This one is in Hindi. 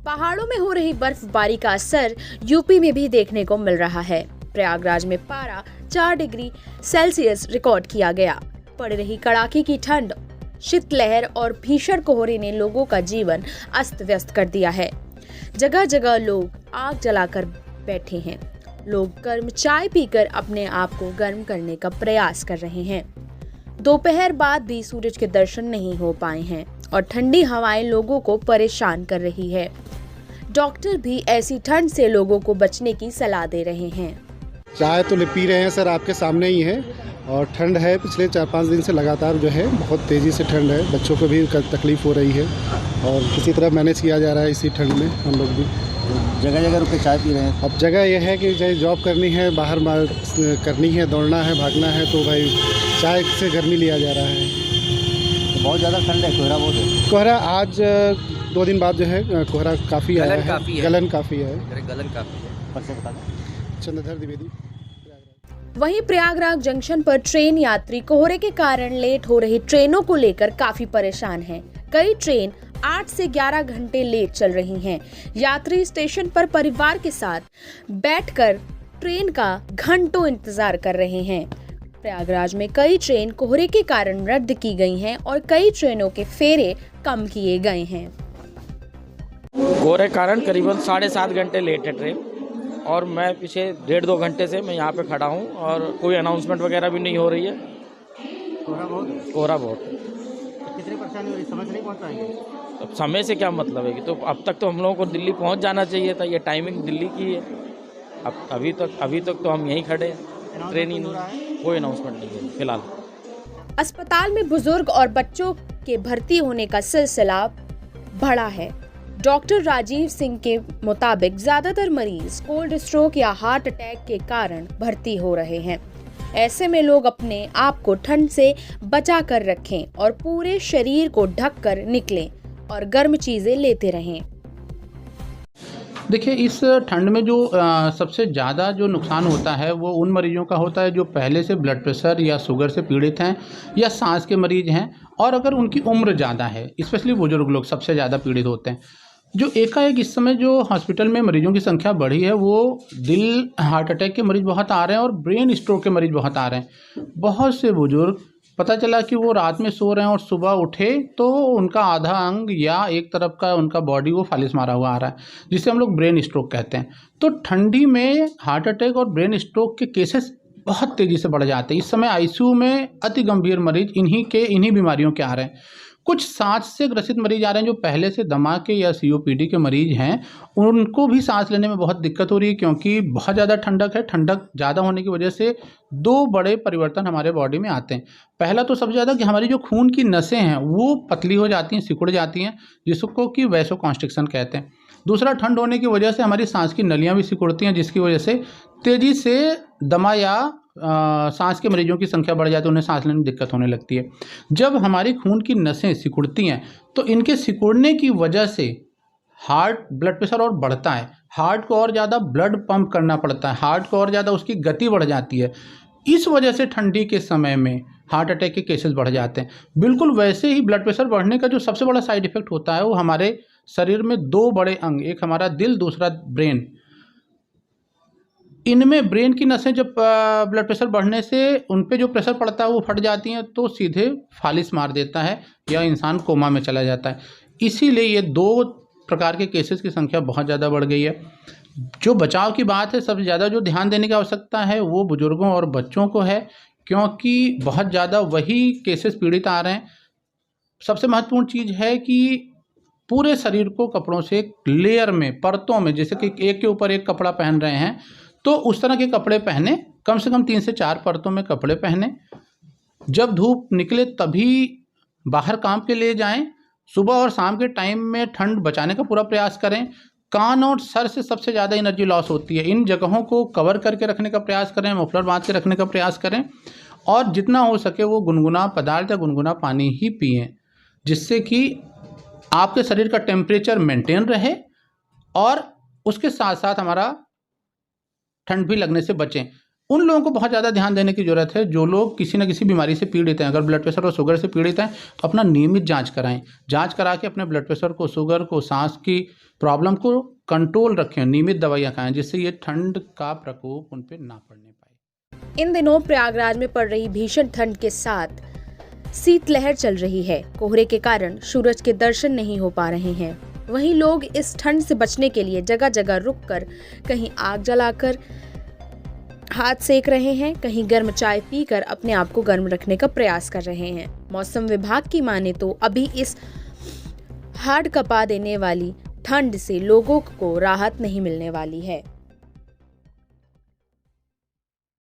पहाड़ों में हो रही बर्फबारी का असर यूपी में भी देखने को मिल रहा है। प्रयागराज में पारा 4 डिग्री सेल्सियस रिकॉर्ड किया गया। पड़ रही कड़ाके की ठंड, शीतलहर और भीषण कोहरे ने लोगों का जीवन अस्त व्यस्त कर दिया है। जगह जगह लोग आग जलाकर बैठे हैं। लोग गर्म चाय पीकर अपने आप को गर्म करने का प्रयास कर रहे हैं। दोपहर बाद भी सूरज के दर्शन नहीं हो पाए हैं और ठंडी हवाएं लोगों को परेशान कर रही है। डॉक्टर भी ऐसी ठंड से लोगों को बचने की सलाह दे रहे हैं। चाय तो पी रहे हैं सर, आपके सामने ही है। और ठंड है, पिछले 4-5 दिन से लगातार जो है बहुत तेज़ी से ठंड है। बच्चों को भी तकलीफ़ हो रही है और किसी तरह मैनेज किया जा रहा है इसी ठंड में। हम लोग भी जगह जगह रुक के चाय पी रहे हैं। अब जगह यह है कि चाहे जॉब करनी है, बाहर करनी है, दौड़ना है, भागना है, तो भाई चाय से गर्मी लिया जा रहा है। तो बहुत ज़्यादा ठंड है, कोहरा बहुत है। कोहरा आज 2 दिन बाद जो है कोहरा काफ़ी आया है, गलन काफ़ी है। चंद्रधर द्विवेदी। वहीं प्रयागराज जंक्शन पर ट्रेन यात्री कोहरे के कारण लेट हो रही ट्रेनों को लेकर काफी परेशान हैं। कई ट्रेन 8 से 11 घंटे लेट चल रही हैं। यात्री स्टेशन पर परिवार के साथ बैठकर ट्रेन का घंटों इंतजार कर रहे हैं। प्रयागराज में कई ट्रेन कोहरे के कारण रद्द की गई हैं और कई ट्रेनों के फेरे कम किए गए हैं। कोहरे कारण करीबन 7.5 घंटे लेट है ट्रेन और मैं पीछे 1.5-2 घंटे से मैं यहाँ पे खड़ा हूँ और कोई अनाउंसमेंट वगैरह भी नहीं हो रही है। कोहरा बहुत है। कितनी परेशानी हो रही है, समय से नहीं पहुँच पाएंगे? अब समय से क्या मतलब है कि तो अब तक तो हम लोगों को दिल्ली पहुँच जाना चाहिए था। ये टाइमिंग दिल्ली की है। अब अभी तक तो हम यहीं खड़े हैं, ट्रेन ही नहीं, कोई अनाउंसमेंट नहीं है फिलहाल। अस्पताल में बुजुर्ग और बच्चों के भर्ती होने का सिलसिला बढ़ा है। डॉक्टर राजीव सिंह के मुताबिक ज्यादातर मरीज कोल्ड स्ट्रोक या हार्ट अटैक के कारण भर्ती हो रहे हैं। ऐसे में लोग अपने आप को ठंड से बचा कर रखें और पूरे शरीर को ढक कर निकलें और गर्म चीजें लेते रहें। देखिए, इस ठंड में जो सबसे ज़्यादा जो नुकसान होता है वो उन मरीजों का होता है जो पहले से ब्लड प्रेशर या शुगर से पीड़ित हैं या सांस के मरीज हैं, और अगर उनकी उम्र ज़्यादा है, स्पेशली बुजुर्ग लोग सबसे ज़्यादा पीड़ित होते हैं। जो एकाएक इस समय जो हॉस्पिटल में मरीजों की संख्या बढ़ी है वो दिल हार्ट अटैक के मरीज बहुत आ रहे हैं और ब्रेन स्ट्रोक के मरीज बहुत आ रहे हैं। बहुत से बुजुर्ग पता चला कि वो रात में सो रहे हैं और सुबह उठे तो उनका आधा अंग या एक तरफ का उनका बॉडी वो फालिस मारा हुआ आ रहा है, जिसे हम लोग ब्रेन स्ट्रोक कहते हैं। तो ठंडी में हार्ट अटैक और ब्रेन स्ट्रोक के केसेस बहुत तेज़ी से बढ़ जाते हैं। इस समय आईसीयू में अति गंभीर मरीज इन्हीं बीमारियों के आ रहे हैं। कुछ सांस से ग्रसित मरीज आ रहे हैं जो पहले से दमा के या सीओपीडी के मरीज हैं, उनको भी सांस लेने में बहुत दिक्कत हो रही है क्योंकि बहुत ज़्यादा ठंडक है। ठंडक ज़्यादा होने की वजह से 2 बड़े परिवर्तन हमारे बॉडी में आते हैं। पहला तो सबसे ज़्यादा कि हमारी जो खून की नसें हैं वो पतली हो जाती हैं, सिकुड़ जाती हैं, जिसको कि वैसोकॉन्स्ट्रिक्शन कहते हैं। दूसरा, ठंड होने की वजह से हमारी सांस की नलियाँ भी सिकुड़ती हैं, जिसकी वजह से तेज़ी से दमा या सांस के मरीजों की संख्या बढ़ जाती है, उन्हें सांस लेने में दिक्कत होने लगती है। जब हमारी खून की नसें सिकुड़ती हैं तो इनके सिकुड़ने की वजह से हार्ट ब्लड प्रेशर और बढ़ता है, हार्ट को और ज़्यादा ब्लड पंप करना पड़ता है, हार्ट को और ज़्यादा उसकी गति बढ़ जाती है। इस वजह से ठंडी के समय में हार्ट अटैक के केसेस बढ़ जाते हैं। बिल्कुल वैसे ही ब्लड प्रेशर बढ़ने का जो सबसे बड़ा साइड इफेक्ट होता है वो हमारे शरीर में 2 बड़े अंग, एक हमारा दिल, दूसरा ब्रेन। इनमें ब्रेन की नसें जब ब्लड प्रेशर बढ़ने से उन पे जो प्रेशर पड़ता है वो फट जाती हैं तो सीधे फालिस मार देता है या इंसान कोमा में चला जाता है। इसीलिए ये 2 प्रकार के केसेस की संख्या बहुत ज़्यादा बढ़ गई है। जो बचाव की बात है, सबसे ज़्यादा जो ध्यान देने की आवश्यकता है वो बुजुर्गों और बच्चों को है, क्योंकि बहुत ज़्यादा वही केसेस पीड़ित आ रहे हैं। सबसे महत्वपूर्ण चीज़ है कि पूरे शरीर को कपड़ों से लेयर में, परतों में, जैसे कि एक के ऊपर एक कपड़ा पहन रहे हैं तो उस तरह के कपड़े पहने, कम से कम 3 से 4 परतों में कपड़े पहने। जब धूप निकले तभी बाहर काम के लिए जाएं। सुबह और शाम के टाइम में ठंड बचाने का पूरा प्रयास करें। कान और सर से सबसे ज़्यादा एनर्जी लॉस होती है, इन जगहों को कवर करके रखने का प्रयास करें, मफलर बांध के रखने का प्रयास करें और जितना हो सके वो गुनगुना पदार्थ या गुनगुना पानी ही पिएं, जिससे कि आपके शरीर का टेम्परेचर मेंटेन रहे और उसके साथ साथ हमारा ठंड भी लगने से बचें। उन लोगों को बहुत ज़्यादा ध्यान देने की ज़रूरत है जो लोग किसी न किसी बीमारी से पीड़ित हैं। अगर ब्लड प्रेशर और शुगर से पीड़ित हैं तो अपना नियमित जांच कराएं। जांच करा के अपने ब्लड प्रेशर को, शुगर को, सांस की प्रॉब्लम को कंट्रोल रखें, नियमित दवाइयाँ खाएं, जिससे ये ठंड का प्रकोप उन पर ना पड़ने पाए। इन दिनों प्रयागराज में पड़ रही भीषण ठंड के साथ शीतलहर चल रही है। कोहरे के कारण सूरज के दर्शन नहीं हो पा रहे हैं। वहीं लोग इस ठंड से बचने के लिए जगह जगह रुककर कहीं आग जलाकर हाथ सेक रहे हैं, कहीं गर्म चाय पीकर अपने आप को गर्म रखने का प्रयास कर रहे हैं। मौसम विभाग की माने तो अभी इस हाड़ कपा देने वाली ठंड से लोगों को राहत नहीं मिलने वाली है।